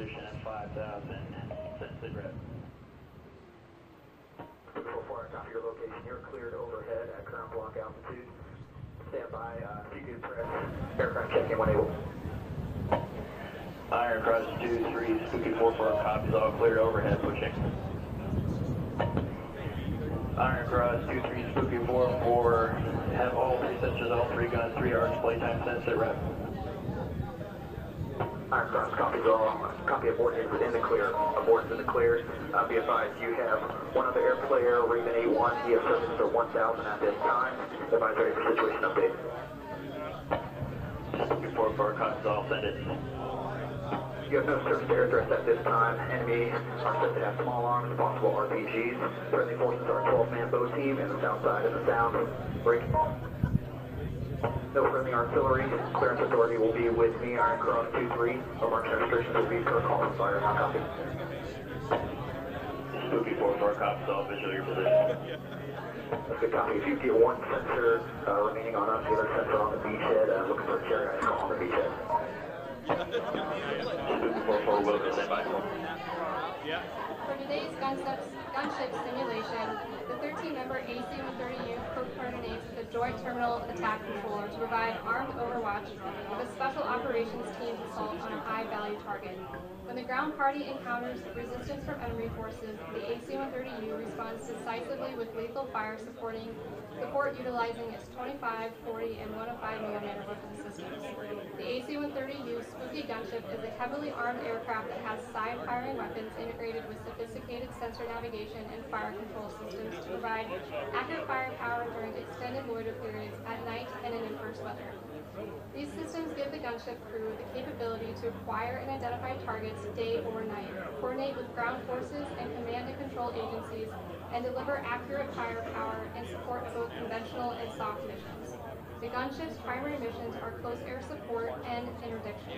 position at 5,000. Send sit rep. Before I copy your location, you're cleared overhead at current block altitude. Stand by, if you could press aircraft check-in when able. Iron Cross 2-3, Spooky 4-4, copies all cleared overhead, pushing. Iron Cross 2-3, Spooky 4-4, have all three sensors, all three guns, 3 arcs, playtime, send sit rep. Iron Cross copies all. Copy abort is in the clear. Abort is in the clear. Be advised, you have one other air player, Raven 81. You have service for 1,000 at this time. Advise ready for situation update. Spooky 4-4, copies all, send it. You have no surface to air threats at this time. Enemy are said to have small arms, possible RPGs. Friendly forces are a 12-man bow team, and the south side of the sound. Break. No friendly artillery. Clearance authority will be with me. Iron Cross 2-3. Our march registrations will be per call and fire. Not copy. Spooky 4-4, copies all, visual your position. That's good copy. If you get one sensor remaining on us, the other sensor on the beachhead, looking for a cherry ice call on the beachhead. Spooky 4-4, Wilkes, stand by. For today's gunship simulation, the 13-member AC-130U coordinates with the Joint Terminal Attack Controller to provide armed overwatch of a Special Operations Team's assault on a high-value target. When the ground party encounters resistance from enemy forces, the AC-130U responds decisively with lethal fire support utilizing its 25, 40, and 105mm weapon systems. The AC-130U Spooky gunship is a heavily armed aircraft that has side-firing weapons integrated with sophisticated sensor navigation and fire control systems to provide accurate firepower during extended loiter periods at night and in adverse weather. These systems give the gunship crew the capability to acquire and identify targets day or night, coordinate with ground forces and command and control agencies, and deliver accurate firepower in support of both conventional and soft missions. The gunship's primary missions are close air support and interdiction.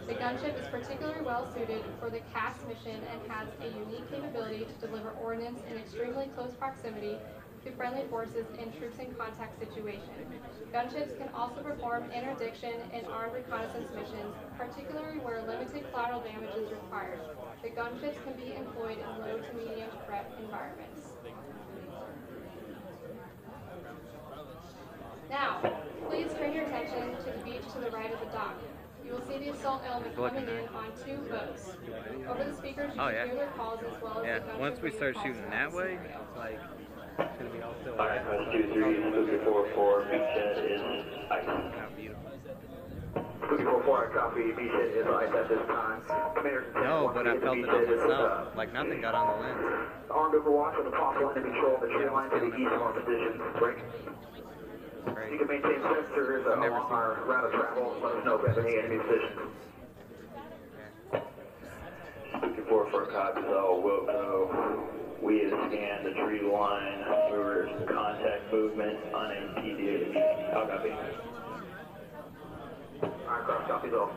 The gunship is particularly well suited for the CAS mission and has a unique capability to deliver ordnance in extremely close proximity to friendly forces in troops in contact situations. Gunships can also perform interdiction and armed reconnaissance missions, particularly where limited collateral damage is required. The gunships can be employed in low to medium threat environments. Now, please turn your attention to the beach to the right of the dock. You will see the assault element coming in on 2 boats. Over the speakers, you can hear their calls as well as the gunship. Once we start shooting that way, it's like it's gonna be all still. Alright, Cross 2-3, Spooky 4-4, beachhead is ice. Spooky 4-4, I copy. Beachhead is ice at this time. Commanders and No, but I felt it on myself. Like nothing got on the lens. Armed overwatch with a possible enemy control of the tree line to the east of our position. Break. You can maintain sensors along our route of travel. Let us know if we have any enemy positions. Spooky 4-4, copies all, Wilco. We have scanned the tree line for contact movement unimpeded. How copy? Iron Cross copies all.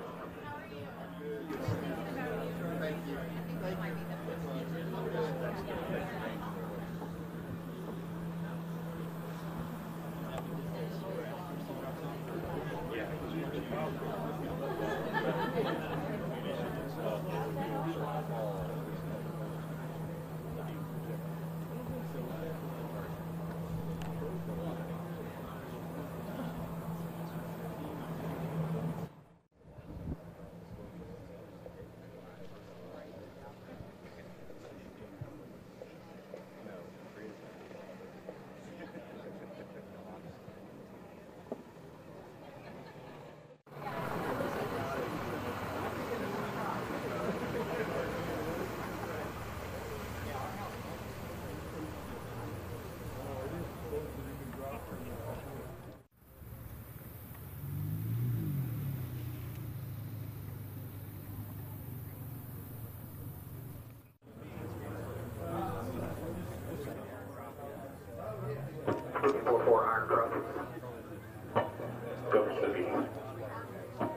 Spooky 4-4, Iron Cross. Go for Spooky.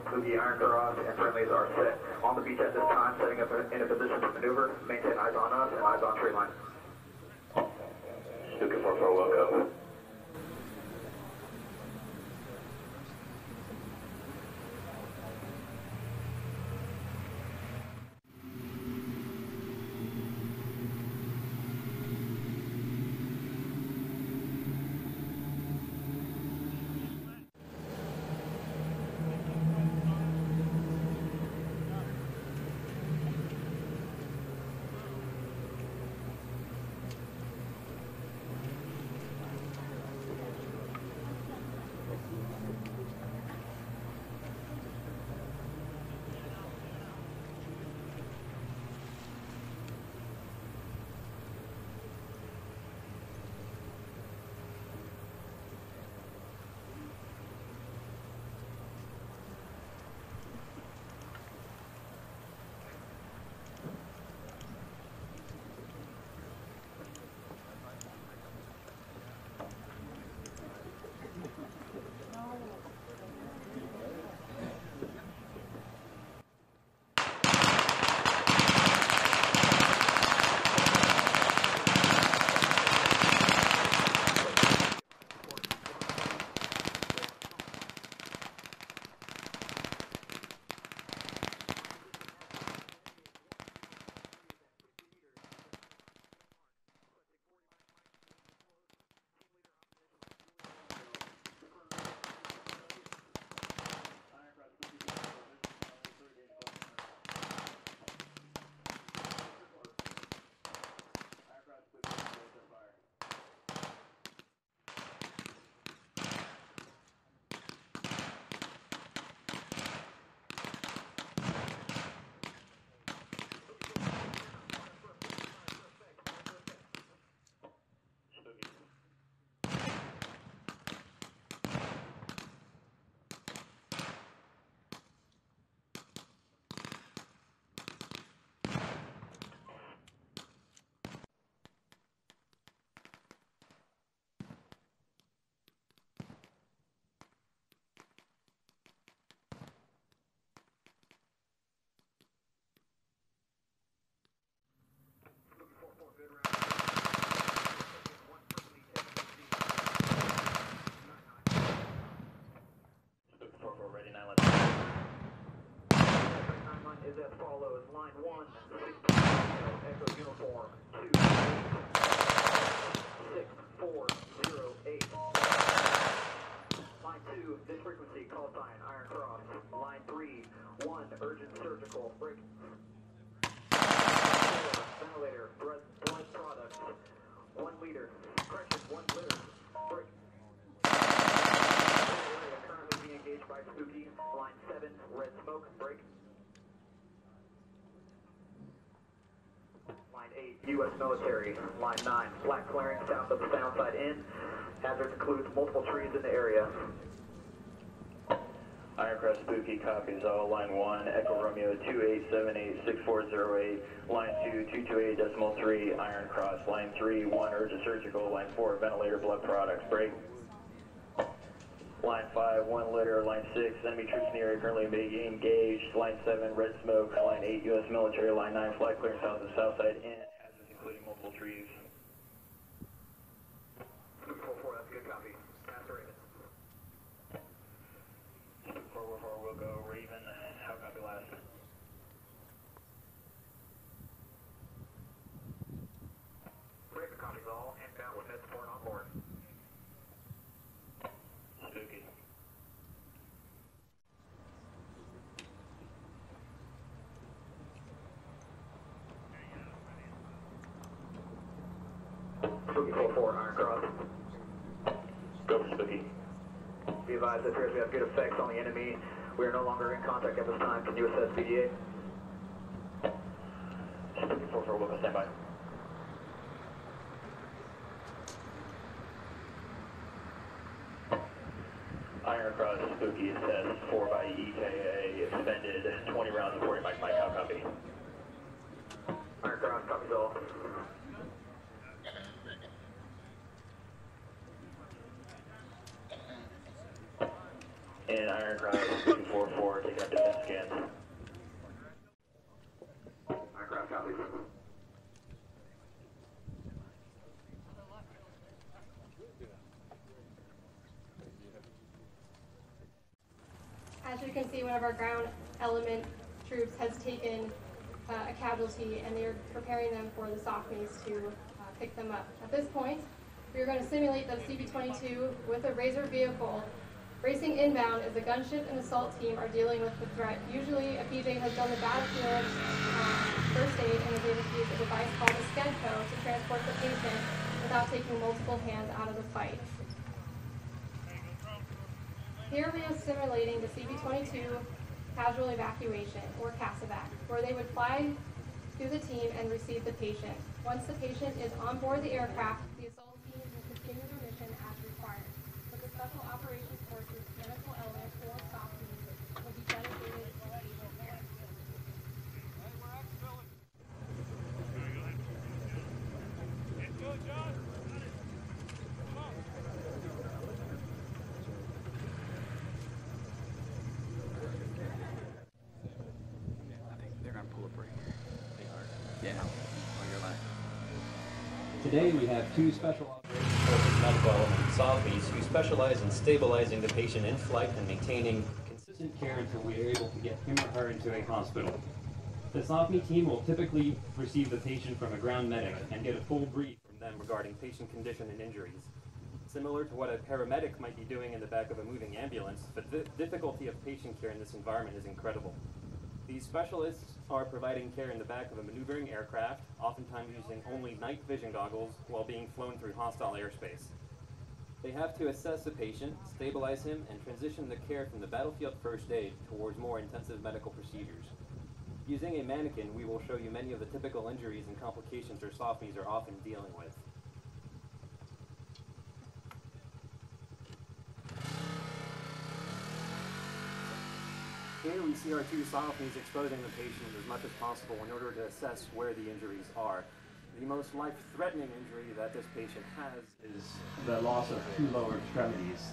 Spooky, Iron Cross, and friendlies are set on the beach at this time, setting up in a position to maneuver. Maintain eyes on us and eyes on tree line. Spooky 4-4, Wilco. as follows. Line 1, 6 Echo uniform, 2, 6408. Line 2, this frequency, call sign, Iron Cross. Line 3, 1, urgent surgical, break. 4, ventilator, blood products, 1 liter. Correction, 1 liter, break. Area currently being engaged by Spooky. Line 7, red smoke, break. Line 8, U.S. military. Line 9, black clearing south of the sound side in. Hazard includes multiple trees in the area. Ironcross Spooky copies all. Line 1, Echo Romeo 28786408. Line 2, 228.3, Ironcross. Line 3, 1, urgent surgical. Line 4, ventilator blood products, break. Line 5, 1 liter. Line 6, enemy troops in the area currently being engaged. Line 7, red smoke. Line 8, U.S. military. Line 9, flag clearing south of the south side in. Hazards including multiple trees. 4-4, that's a good copy. Pass the Raven. 444 will go Raven. How copy last? Raven copies all. Inbound with med support on board. Spooky. Spooky 4-4, Iron Cross. Go for Spooky. Be advised, it appears we have good effects on the enemy. We are no longer in contact at this time. Can you assess BDA? Spooky 44 will go stand by. Iron Cross Spooky says 4 by EKA expended 20 rounds of 40 Mike how copy. Iron Cross copies all. And Iron Cross 244 taking up defense scans. Iron Cross copies. As you can see, one of our ground element troops has taken a casualty, and they're preparing them for the SOCMs to pick them up. At this point, we are going to simulate the CB-22 with a Razor vehicle. Racing inbound as the gunship and assault team are dealing with the threat. Usually, a PJ has done the battlefield first aid and is able to use a device called a SCEDCO to transport the patient without taking multiple hands out of the fight. Here we are simulating the CB-22 casual evacuation, or CASEVAC, where they would fly to the team and receive the patient. Once the patient is on board the aircraft, the assault team will continue their mission as required. But the Special Operations Forces medical element, or SOC team, will be dedicated to patient care. They're gonna pull a break. They are. Yeah. Oh, you're lying. Today we have two Special Operations Forces medical element SOWs who specialize in stabilizing the patient in flight and maintaining consistent care until we are able to get him or her into a hospital. The SOWME team will typically receive the patient from a ground medic and get a full brief from them regarding patient condition and injuries. Similar to what a paramedic might be doing in the back of a moving ambulance, but the difficulty of patient care in this environment is incredible. These specialists are providing care in the back of a maneuvering aircraft, oftentimes using only night vision goggles while being flown through hostile airspace. They have to assess the patient, stabilize him, and transition the care from the battlefield first aid towards more intensive medical procedures. Using a mannequin, we will show you many of the typical injuries and complications our SOFMEs are often dealing with. Here we see our two SOFMEs exposing the patient as much as possible in order to assess where the injuries are. The most life-threatening injury that this patient has is the loss of two lower extremities.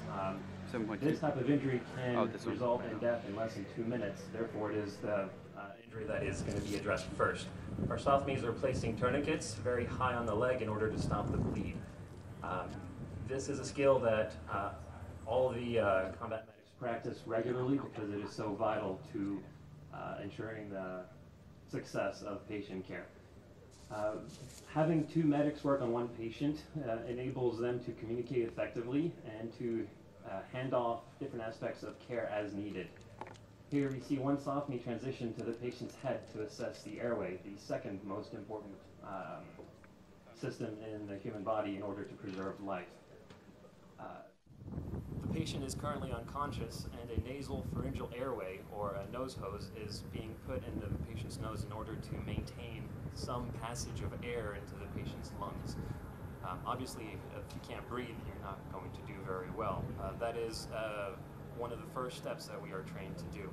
This type of injury can result in death in less than 2 minutes. Therefore, it is the injury that is going to be addressed first. Our SOFMEs are placing tourniquets very high on the leg in order to stop the bleed. This is a skill that all the combat medics practice regularly because it is so vital to ensuring the success of patient care. Having two medics work on one patient enables them to communicate effectively and to hand off different aspects of care as needed. Here we see one SOFME transition to the patient's head to assess the airway, the second most important system in the human body in order to preserve life. The patient is currently unconscious, and a nasal pharyngeal airway, or a nose hose, is being put into the patient's nose in order to maintain some passage of air into the patient's lungs. Obviously, if you can't breathe, you're not going to do very well. That is one of the first steps that we are trained to do.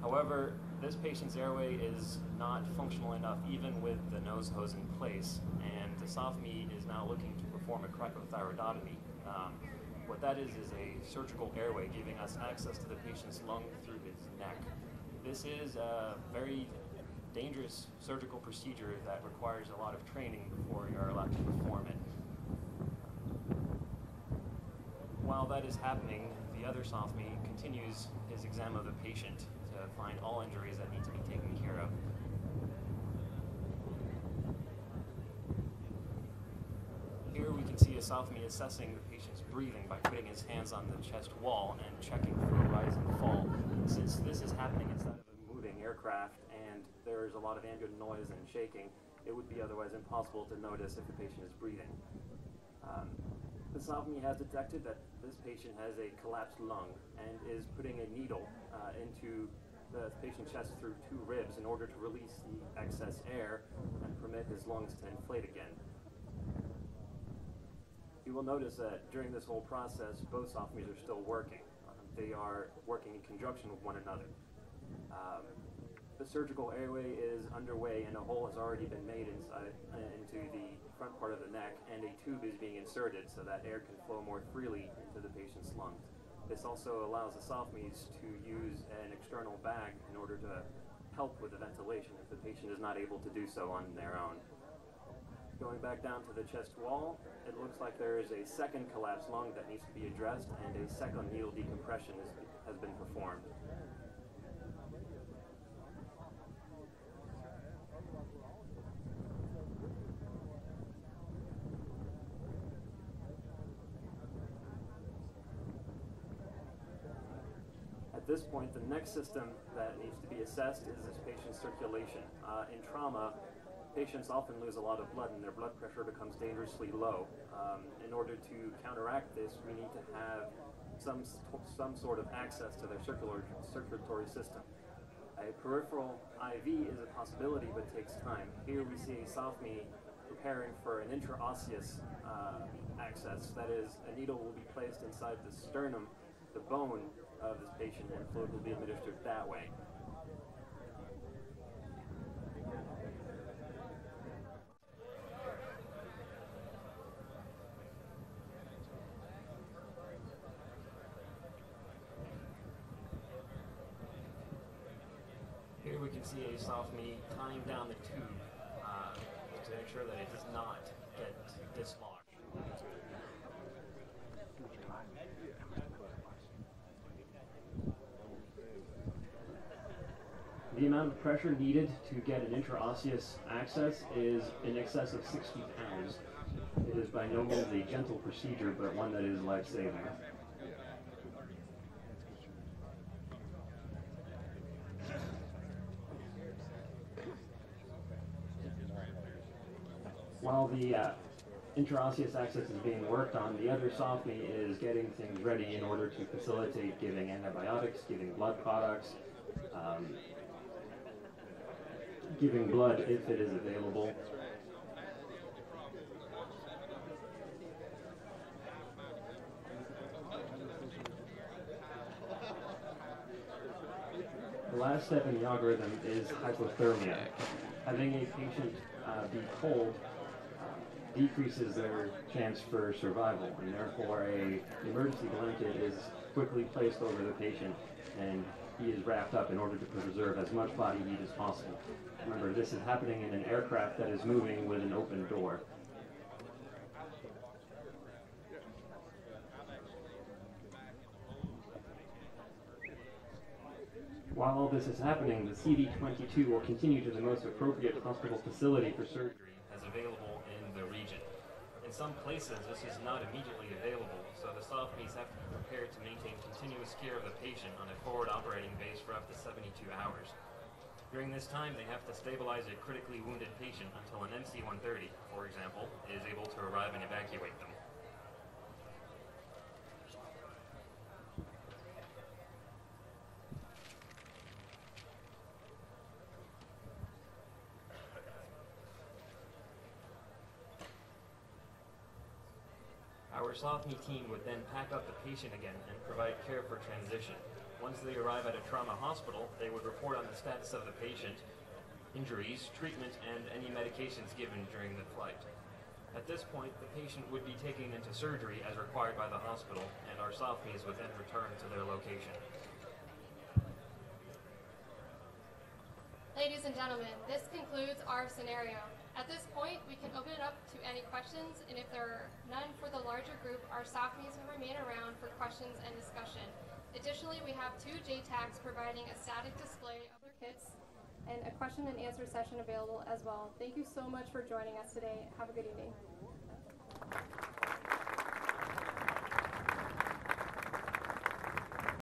However, this patient's airway is not functional enough even with the nose hose in place, and the SOFME is now looking to perform a cricothyroidotomy. What that is a surgical airway giving us access to the patient's lung through his neck. This is a very dangerous surgical procedure that requires a lot of training before you are allowed to perform it. While that is happening, the other SOFME continues his exam of the patient to find all injuries that need to be taken care of. Here we can see a SOFME assessing the patient's breathing by putting his hands on the chest wall and checking for rise and fall. Since this is happening inside of a moving aircraft and there is a lot of ambient noise and shaking, it would be otherwise impossible to notice if the patient is breathing. The SOFME has detected that this patient has a collapsed lung and is putting a needle into the patient's chest through two ribs in order to release the excess air and permit his lungs to inflate again. You will notice that during this whole process, both SOFMEs are still working. They are working in conjunction with one another. The surgical airway is underway and a hole has already been made into the front part of the neck, and a tube is being inserted so that air can flow more freely into the patient's lungs. This also allows the SOFMEs to use an external bag in order to help with the ventilation if the patient is not able to do so on their own. Going back down to the chest wall, it looks like there is a second collapsed lung that needs to be addressed, and a second needle decompression has been performed. At this point, the next system that needs to be assessed is this patient's circulation. In trauma, patients often lose a lot of blood and their blood pressure becomes dangerously low. In order to counteract this, we need to have some sort of access to their circulatory system. A peripheral IV is a possibility, but takes time. Here we see a SOFME preparing for an intraosseous access. That is, a needle will be placed inside the sternum, the bone of this patient, and fluid will be administered that way. Here we can see a SOFME tying down the tube to ensure that it does not get dislodged. The amount of pressure needed to get an intraosseous access is in excess of 60 pounds. It is by no means a gentle procedure, but one that is life-saving. While the intraosseous access is being worked on, the other SOFME is getting things ready in order to facilitate giving antibiotics, giving blood products, giving blood if it is available. The last step in the algorithm is hypothermia. Having a patient be cold decreases their chance for survival, and therefore an emergency blanket is quickly placed over the patient and he is wrapped up in order to preserve as much body heat as possible. Remember, this is happening in an aircraft that is moving with an open door. While all this is happening, the CD-22 will continue to the most appropriate hospital facility for surgery as available in the region. In some places, this is not immediately available, so the SOWs have to be prepared to maintain continuous care of the patient on a forward operating base for up to 72 hours. During this time, they have to stabilize a critically wounded patient until an MC-130, for example, is able to arrive and evacuate them. Our SOWME team would then pack up the patient again and provide care for transition. Once they arrive at a trauma hospital, they would report on the status of the patient, injuries, treatment, and any medications given during the flight. At this point, the patient would be taken into surgery as required by the hospital, and our SOWMEs would then return to their location. Ladies and gentlemen, this concludes our scenario. At this point, we can open it up to any questions, and if there are none for the larger group, our SOWMEs will remain around for questions and discussion. Additionally, we have 2 JTACs providing a static display of their kits and a question and answer session available as well. Thank you so much for joining us today. Have a good evening.